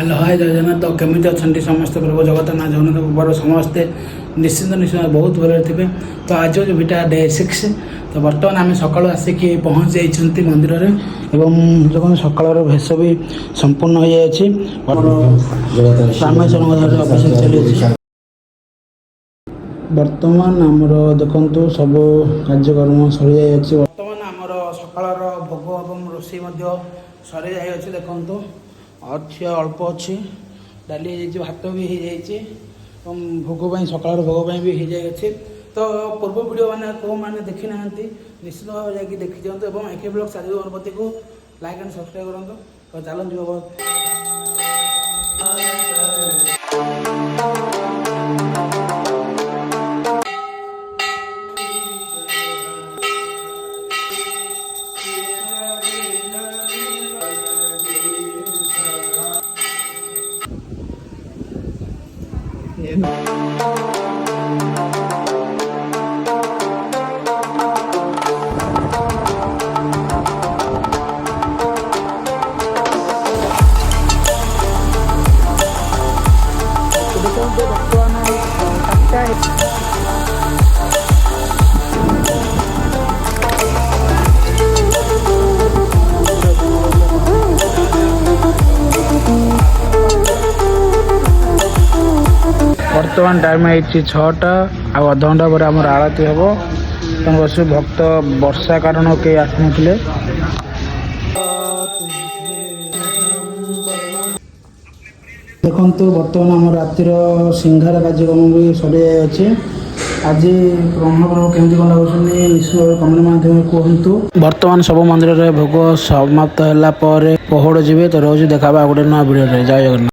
Hello hi जय जगन्नाथ। तो केमी अच्छा समस्ते प्रभु जगन्नाथ जगन्नाथ बाबू समस्ते निश्चिंत बहुत भले थे। तो आज जो भिटा डे 6 तो बर्तमान आम सका आसिक पहुँच जाइए मंदिर में एवं जो सकाल भेष भी संपूर्ण हो जाए अभिषेक चली। बर्तमान आमर देखु सब कार्यक्रम सरी जाइए। बर्तमान आमर सकाल भोग और रोषे सरी जाइए। देखु अच्छे अल्प अच्छी डाली भात भी हो जाए भोग सकाल भोग भी हो जाए। तो पूर्व वीडियो मैंने कौ मैंने देखी ना निश्चित भाव जा देखी दिखाँ और एक ब्लॉग सारी गणपति को लाइक एंड सब्सक्राइब करूँ। तो चलते बर्तमान टाइम है 6टा आ अध घंटा पर आम आरती हम बस भक्त वर्षा कारण कई आसने। देखु बर्तमान आम रातिर सिंघार कार्यक्रम भी सरी जाए। आज ब्रह्मपर्व केमती कौन लगुच कमेंट माध्यम कहतु। बर्तमान सब मंदिर में भोग समाप्त होला पहड़ जी। तो रोज देखा गोटे नया वीडियो जय जगन्नाथ।